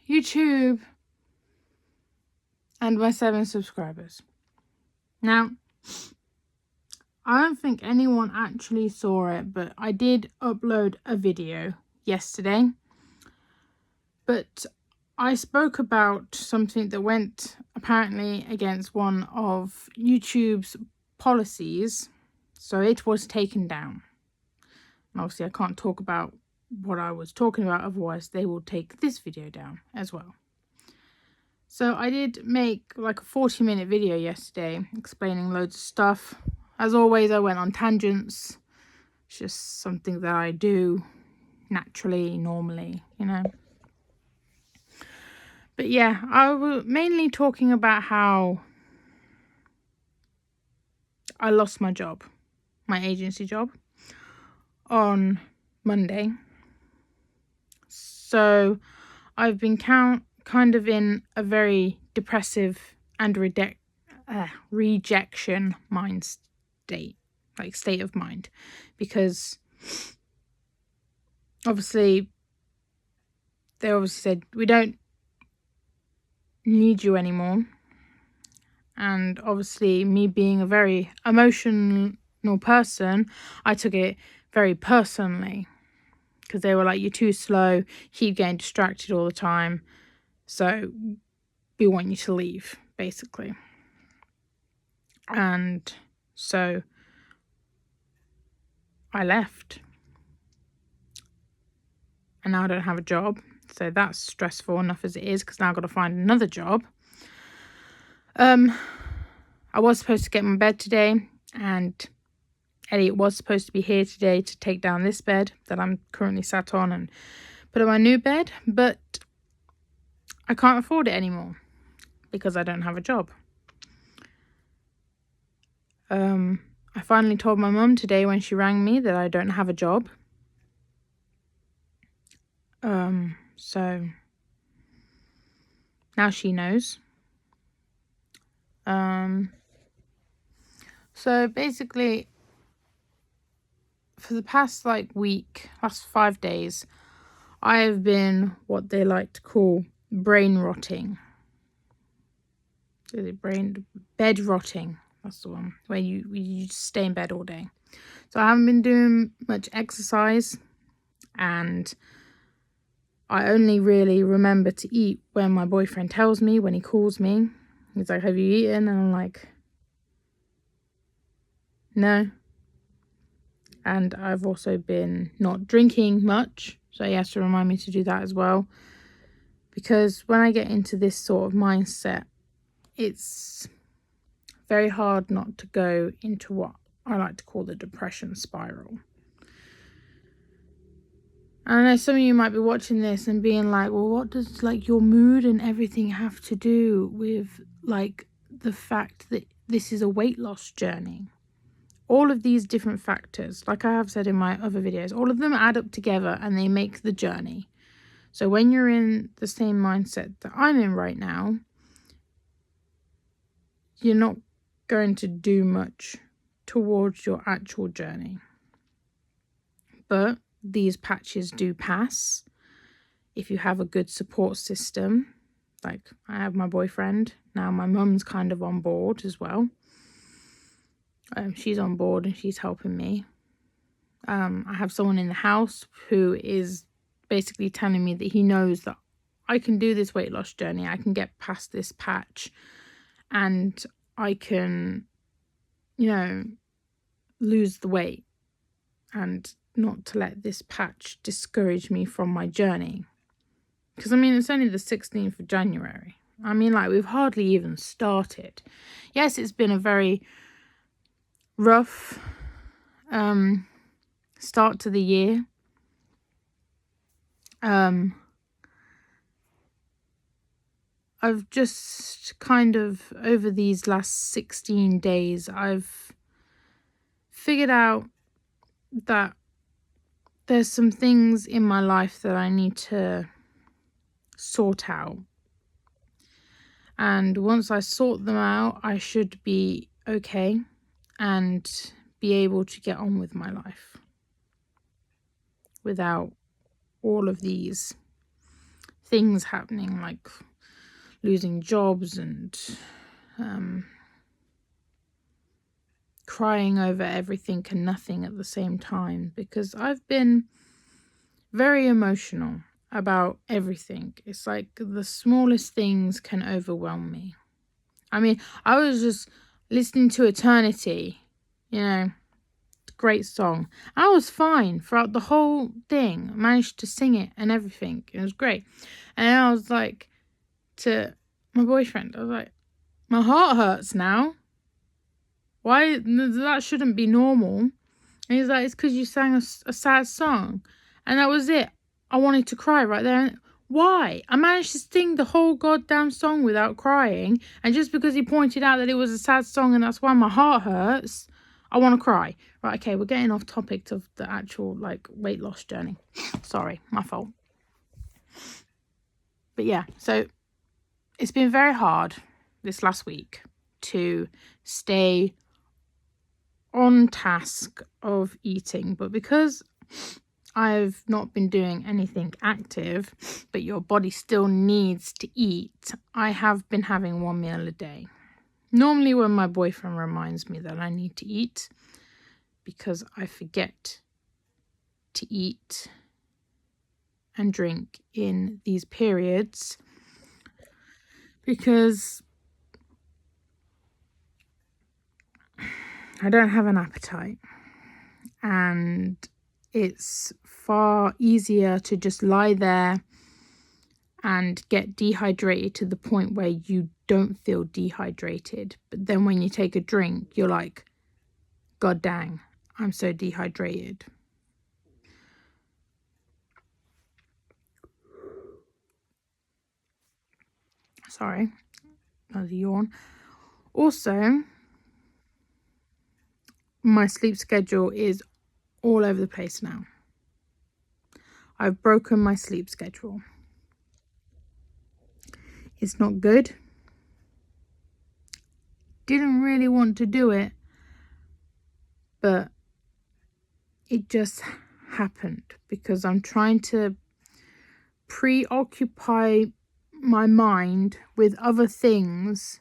YouTube and my 7 subscribers. Now, I don't think anyone actually saw it, but I did upload a video yesterday. But I spoke about something that went apparently against one of YouTube's policies, so it was taken down. And obviously I can't talk about what I was talking about, otherwise they will take this video down as well. So I did make like a 40-minute video yesterday explaining loads of stuff. As always, I went on tangents. It's just something that I do naturally, normally, you know. But yeah, I was mainly talking about how I lost my job, my agency job, on Monday. So I've been kind of in a very depressive and rejection state of mind, because obviously they said we don't need you anymore, and obviously me being a very emotional person, I took it very personally, because they were like, you're too slow, keep getting distracted all the time, so we want you to leave, basically. And so I left, and now I don't have a job, so that's stressful enough as it is, because now I've got to find another job. I was supposed to get my bed today, and Elliot was supposed to be here today to take down this bed that I'm currently sat on and put on my new bed, but I can't afford it anymore because I don't have a job. I finally told my mum today when she rang me that I don't have a job. So now she knows. So basically, for the past last 5 days, I have been what they like to call brain rotting. Is it bed rotting? That's the one, where you just stay in bed all day. So I haven't been doing much exercise, and I only really remember to eat when my boyfriend tells me, when he calls me. He's like, have you eaten? And I'm like, no. And I've also been not drinking much, so he has to remind me to do that as well. Because when I get into this sort of mindset, it's very hard not to go into what I like to call the depression spiral. And I know some of you might be watching this and being like, well, what does your mood and everything have to do with the fact that this is a weight loss journey? All of these different factors, like I have said in my other videos, all of them add up together and they make the journey. So when you're in the same mindset that I'm in right now, you're not going to do much towards your actual journey. But these patches do pass if you have a good support system. Like, I have my boyfriend. Now my mum's kind of on board as well. She's on board and she's helping me. I have someone in the house who is basically telling me that he knows that I can do this weight loss journey. I can get past this patch and I can, lose the weight, and not to let this patch discourage me from my journey. Because, it's only the 16th of January. We've hardly even started. Yes, it's been a very rough start to the year. I've just kind of, over these last 16 days, I've figured out that there's some things in my life that I need to sort out. And once I sort them out, I should be okay and be able to get on with my life without all of these things happening, like losing jobs and crying over everything and nothing at the same time, because I've been very emotional about everything. It's like the smallest things can overwhelm me. I mean, I was just listening to Eternity, great song. I was fine throughout the whole thing. I managed to sing it and everything. It was great. And I was like to my boyfriend, I was like, my heart hurts now. Why? That shouldn't be normal. And he's like, it's because you sang a sad song. And that was it. I wanted to cry right there. Why? I managed to sing the whole goddamn song without crying. And just because he pointed out that it was a sad song and that's why my heart hurts, I want to cry. Right, okay, we're getting off topic of the actual, weight loss journey. Sorry, my fault. But yeah, so it's been very hard this last week to stay on task of eating. But because I've not been doing anything active, but your body still needs to eat, I have been having 1 meal a day. Normally when my boyfriend reminds me that I need to eat, because I forget to eat and drink in these periods, because I don't have an appetite, and it's far easier to just lie there and get dehydrated to the point where you don't feel dehydrated. But then when you take a drink, you're like, God dang, I'm so dehydrated. Sorry, that was a yawn. Also, my sleep schedule is all over the place now. I've broken my sleep schedule. It's not good. Didn't really want to do it, but it just happened because I'm trying to preoccupy my mind with other things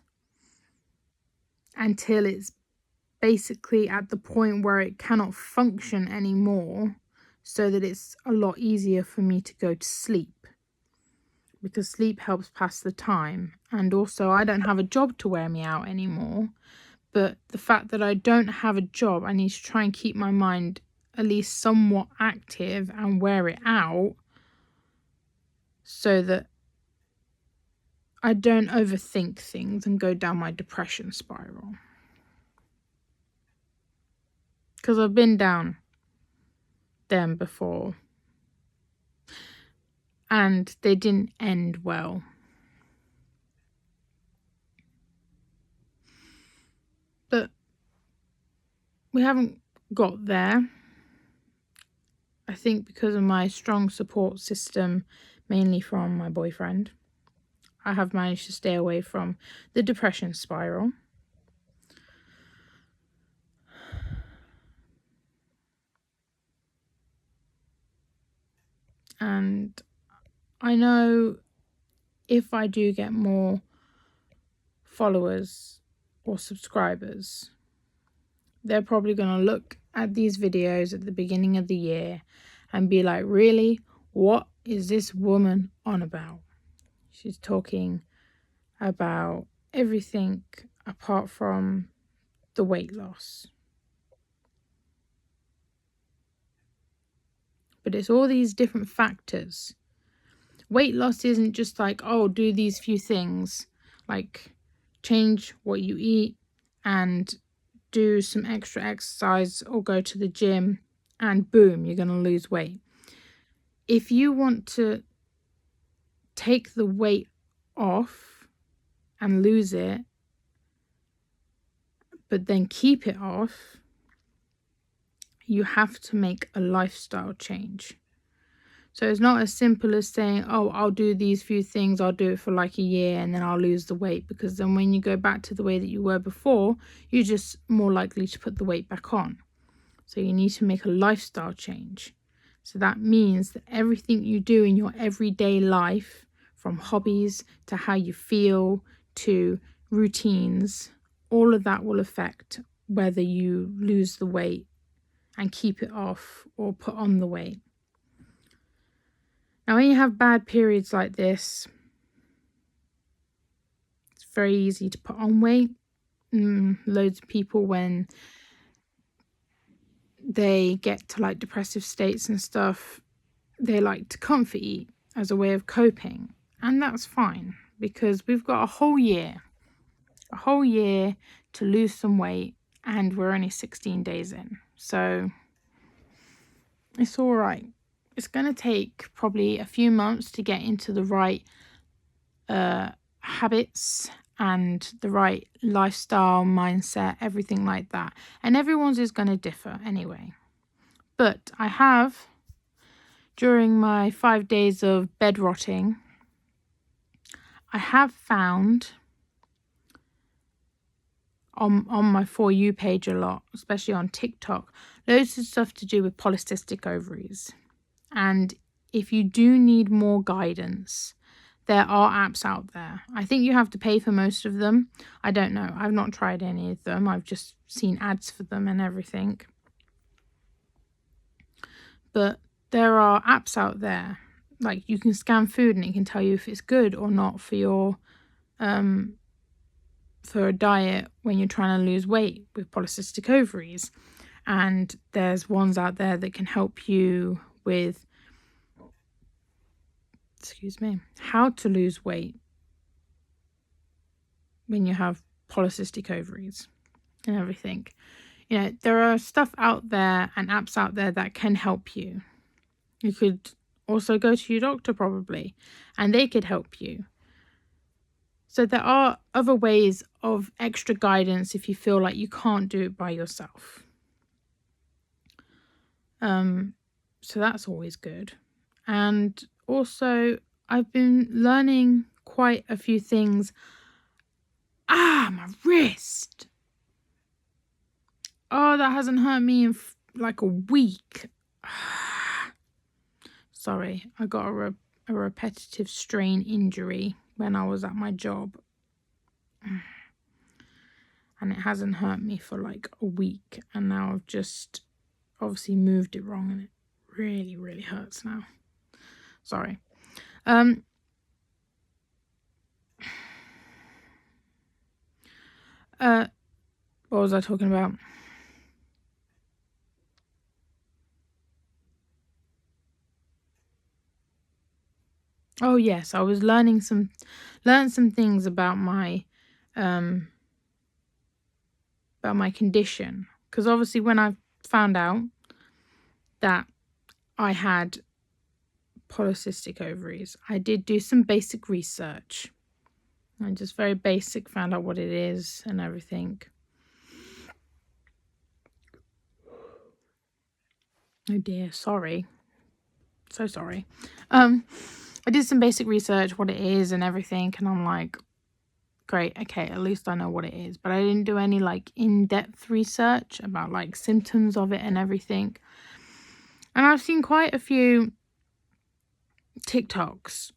until it's basically at the point where it cannot function anymore, so that it's a lot easier for me to go to sleep, because sleep helps pass the time. And also I don't have a job to wear me out anymore, but the fact that I don't have a job, I need to try and keep my mind at least somewhat active and wear it out so that I don't overthink things and go down my depression spiral. Because I've been down them before and they didn't end well. But we haven't got there. I think because of my strong support system, mainly from my boyfriend, I have managed to stay away from the depression spiral. And I know if I do get more followers or subscribers, they're probably going to look at these videos at the beginning of the year and be like, really? What is this woman on about? She's talking about everything apart from the weight loss. But it's all these different factors. Weight loss isn't just like, oh, do these few things, like change what you eat and do some extra exercise or go to the gym and boom, you're going to lose weight. If you want to take the weight off and lose it, but then keep it off, you have to make a lifestyle change. So it's not as simple as saying, oh, I'll do these few things, I'll do it for like a year and then I'll lose the weight, because then when you go back to the way that you were before, you're just more likely to put the weight back on. So you need to make a lifestyle change. So that means that everything you do in your everyday life, from hobbies to how you feel to routines. All of that will affect whether you lose the weight and keep it off or put on the weight. Now, when you have bad periods like this, it's very easy to put on weight. Loads of people, when they get to like depressive states and stuff, they like to comfort eat as a way of coping. And that's fine, because we've got a whole year to lose some weight, and we're only 16 days in. So it's all right. It's going to take probably a few months to get into the right habits and the right lifestyle, mindset, everything like that. And everyone's is going to differ anyway. But I have, during my 5 days of bed rotting, I have found on my For You page a lot, especially on TikTok, loads of stuff to do with polycystic ovaries. And if you do need more guidance, there are apps out there. I think you have to pay for most of them. I don't know. I've not tried any of them. I've just seen ads for them and everything. But there are apps out there. Like, you can scan food and it can tell you if it's good or not for your for a diet when you're trying to lose weight with polycystic ovaries. And there's ones out there that can help you with how to lose weight when you have polycystic ovaries and everything. You know, there are stuff out there and apps out there that can help you. You could also go to your doctor probably, and they could help you. So there are other ways of extra guidance if you feel like you can't do it by yourself. So that's always good. And also, I've been learning quite a few things. My wrist. Oh, that hasn't hurt me in like a week. Sorry, I got a repetitive strain injury when I was at my job. And it hasn't hurt me for like a week. And now I've just obviously moved it wrong and it really, really hurts now. Sorry. What was I talking about? Oh yes, I was learned some things about my condition, because obviously when I found out that I had polycystic ovaries, I did do some basic research. I just very basic found out what it is and everything. Oh dear, sorry. So sorry. I did some basic research, what it is and everything, and I'm like, great, okay, at least I know what it is. But I didn't do any like in-depth research about like symptoms of it and everything. And I've seen quite a few TikToks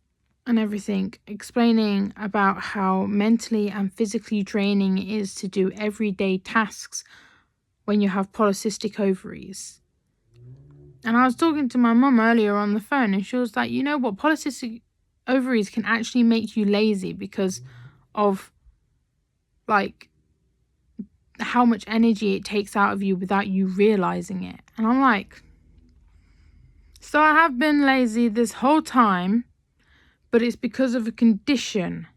and everything explaining about how mentally and physically draining it is to do everyday tasks when you have polycystic ovaries. And I was talking to my mum earlier on the phone, and she was like, you know what, polycystic ovaries can actually make you lazy because of like how much energy it takes out of you without you realizing it. And I'm like, so I have been lazy this whole time, but it's because of a condition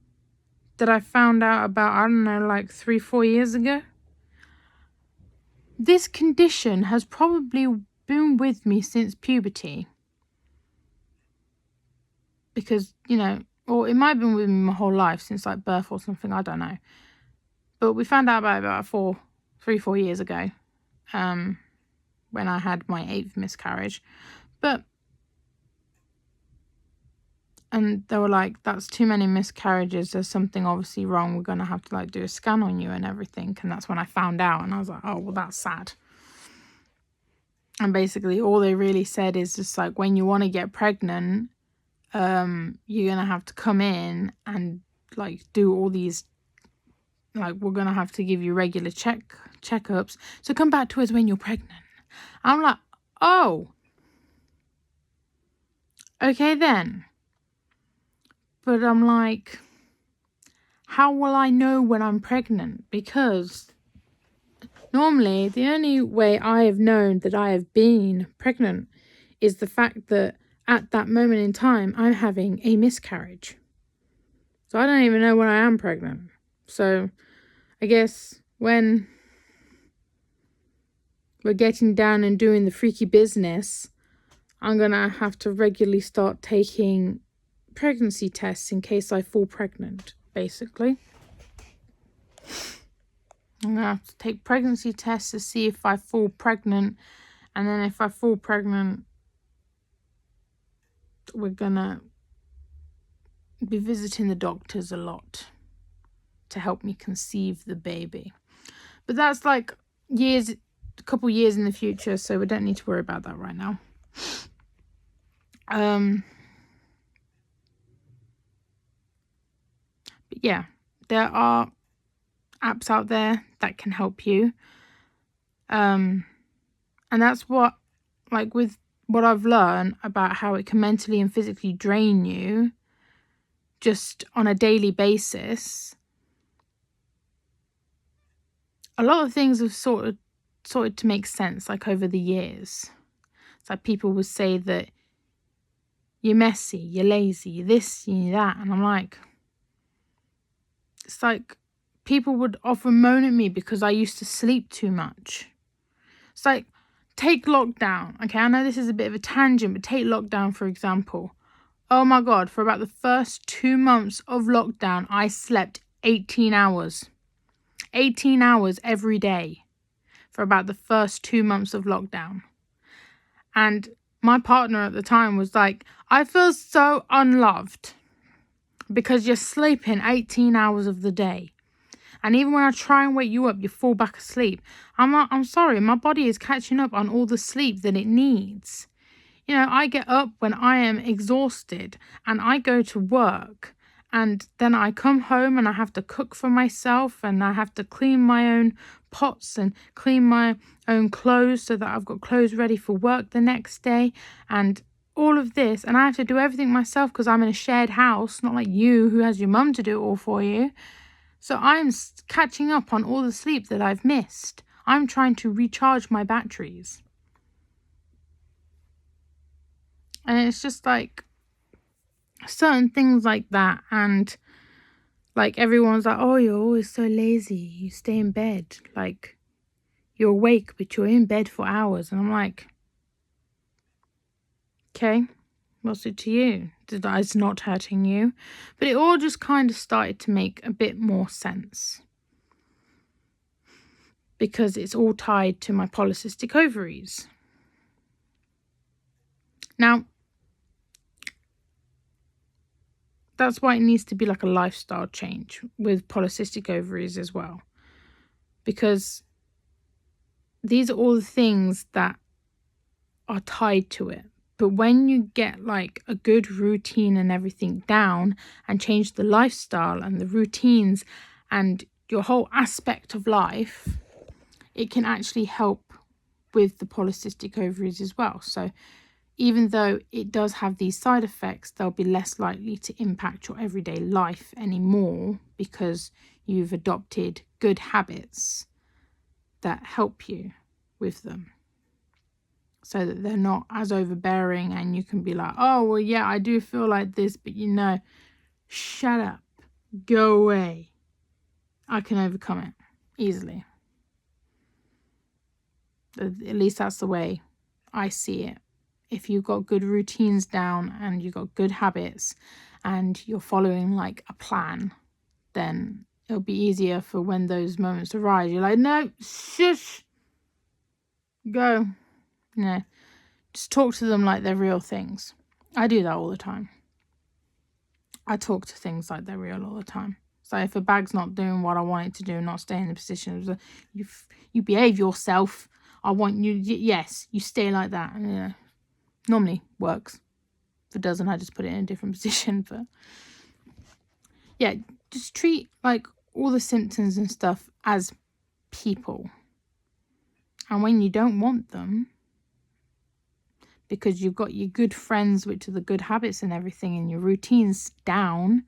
that I found out about, I don't know, like 3-4 years ago. This condition has probably been with me since puberty. Because, you know, or it might have been with me my whole life, since like birth or something, I don't know. But we found out about 3-4 years ago, when I had my 8th miscarriage. And they were like, that's too many miscarriages. There's something obviously wrong. We're going to have to like do a scan on you and everything. And that's when I found out. And I was like, oh, well, that's sad. And basically all they really said is just like, when you want to get pregnant, you're gonna have to come in and like do all these, like, we're gonna have to give you regular checkups, so come back to us when you're pregnant. I'm like, oh, okay then. But I'm like, how will I know when I'm pregnant? Because normally the only way I have known that I have been pregnant is the fact that at that moment in time I'm having a miscarriage. So I don't even know when I am pregnant. So I guess when we're getting down and doing the freaky business, I'm gonna have to regularly start taking pregnancy tests in case I fall pregnant, basically. I'm gonna have to take pregnancy tests to see if I fall pregnant, and then if I fall pregnant, we're gonna be visiting the doctors a lot to help me conceive the baby. But that's like a couple years in the future, so we don't need to worry about that right now. But yeah, there are apps out there that can help you. And that's what, like, with what I've learned about how it can mentally and physically drain you just on a daily basis. A lot of things have sorted to make sense, like, over the years. It's like people would say that you're messy, you're lazy, you're this, you're that. And I'm like, it's like people would often moan at me because I used to sleep too much. It's like, take lockdown. Okay, I know this is a bit of a tangent, but take lockdown, for example. Oh my God, for about the first 2 months of lockdown, I slept 18 hours. 18 hours every day for about the first 2 months of lockdown. And my partner at the time was like, I feel so unloved because you're sleeping 18 hours of the day. And even when I try and wake you up, you fall back asleep. I'm like, I'm sorry, my body is catching up on all the sleep that it needs. You know, I get up when I am exhausted and I go to work, and then I come home and I have to cook for myself, and I have to clean my own pots and clean my own clothes so that I've got clothes ready for work the next day, and all of this. And I have to do everything myself because I'm in a shared house, not like you who has your mum to do it all for you. So I'm catching up on all the sleep that I've missed. I'm trying to recharge my batteries. And it's just like certain things like that. And like everyone's like, oh, you're always so lazy. You stay in bed. Like, you're awake, but you're in bed for hours. And I'm like, okay, what's it to you? It's not hurting you. But it all just kind of started to make a bit more sense. Because it's all tied to my polycystic ovaries. Now, that's why it needs to be like a lifestyle change with polycystic ovaries as well. Because these are all the things that are tied to it. But when you get like a good routine and everything down and change the lifestyle and the routines and your whole aspect of life, it can actually help with the polycystic ovaries as well. So even though it does have these side effects, they'll be less likely to impact your everyday life anymore because you've adopted good habits that help you with them. So that they're not as overbearing and you can be like, oh, well, yeah, I do feel like this, but you know, shut up, go away. I can overcome it easily. At least that's the way I see it. If you've got good routines down and you've got good habits and you're following like a plan, then it'll be easier for when those moments arise. You're like, no, shush, go. You know, just talk to them like they're real things. I do that all the time. I talk to things like they're real all the time. So if a bag's not doing what I want it to do, not stay in the position, you behave yourself. I want you, yes, you stay like that. And, normally works. If it doesn't, I just put it in a different position. But yeah, just treat like all the symptoms and stuff as people. And when you don't want them, because you've got your good friends, which are the good habits and everything, and your routine's down,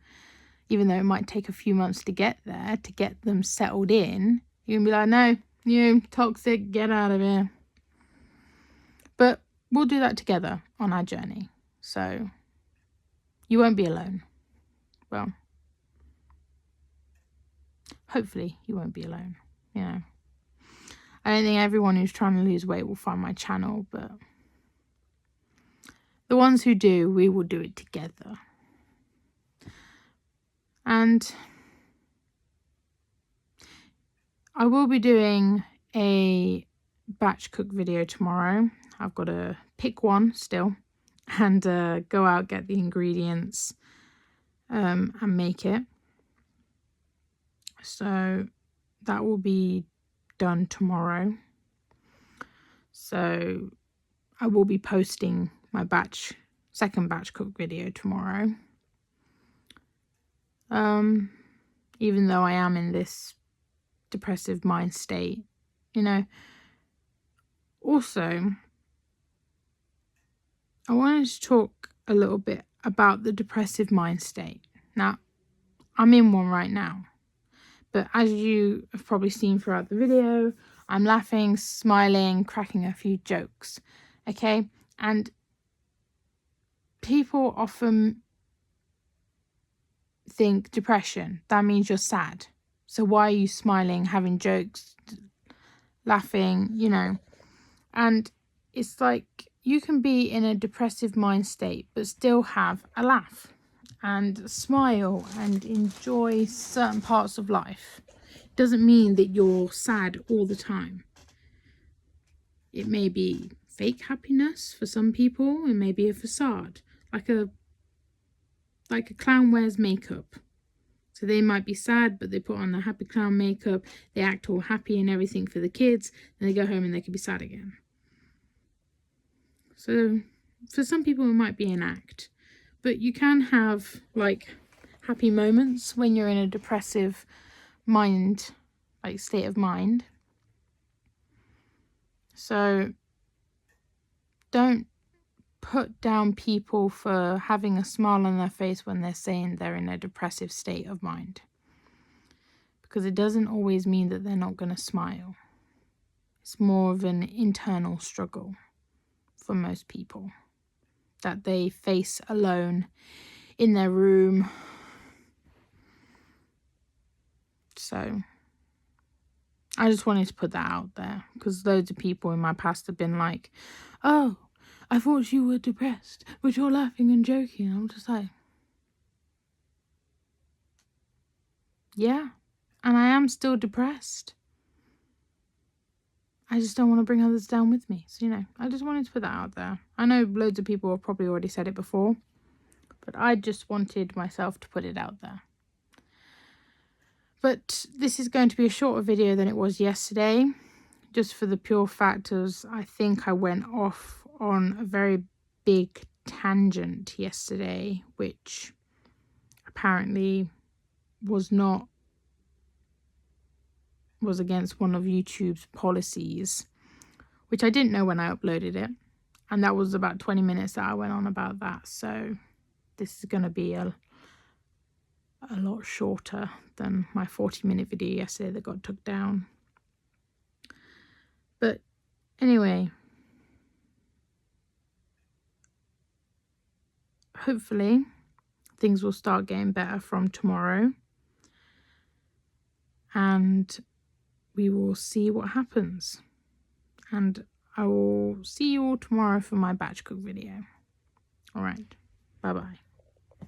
even though it might take a few months to get there, to get them settled in, you can be like, no, you toxic, get out of here. But we'll do that together on our journey. So you won't be alone. Well, hopefully you won't be alone. You know, I don't think everyone who's trying to lose weight will find my channel, but the ones who do, we will do it together. And I will be doing a batch cook video tomorrow. I've got to pick one still and go out, get the ingredients and make it. So that will be done tomorrow. So I will be posting my second batch cook video tomorrow. Even though I am in this depressive mind state, you know. Also, I wanted to talk a little bit about the depressive mind state. Now, I'm in one right now, but as you have probably seen throughout the video, I'm laughing, smiling, cracking a few jokes, okay? And people often think depression, that means you're sad. So why are you smiling, having jokes, laughing, you know? And it's like you can be in a depressive mind state but still have a laugh and smile and enjoy certain parts of life. It doesn't mean that you're sad all the time. It may be fake happiness for some people. It may be a facade, like a clown wears makeup. So they might be sad, but they put on the happy clown makeup. They act all happy and everything for the kids. Then they go home and they could be sad again. So for some people, it might be an act. But you can have like happy moments when you're in a depressive mind, like state of mind. So don't put down people for having a smile on their face when they're saying they're in a depressive state of mind, because it doesn't always mean that they're not going to smile. It's more of an internal struggle for most people that they face alone in their room. So I just wanted to put that out there, because loads of people in my past have been like, oh, I thought you were depressed, but you're laughing and joking. I'm just like, yeah, and I am still depressed. I just don't want to bring others down with me. So, you know, I just wanted to put that out there. I know loads of people have probably already said it before, but I just wanted myself to put it out there. But this is going to be a shorter video than it was yesterday, just for the pure fact of I think I went off on a very big tangent yesterday, which apparently was against one of YouTube's policies, which I didn't know when I uploaded it. And that was about 20 minutes that I went on about that. So this is going to be a lot shorter than my 40-minute video yesterday that got took down. But anyway, hopefully things will start getting better from tomorrow, and we will see what happens. And I will see you all tomorrow for my batch cook video. All right, bye bye.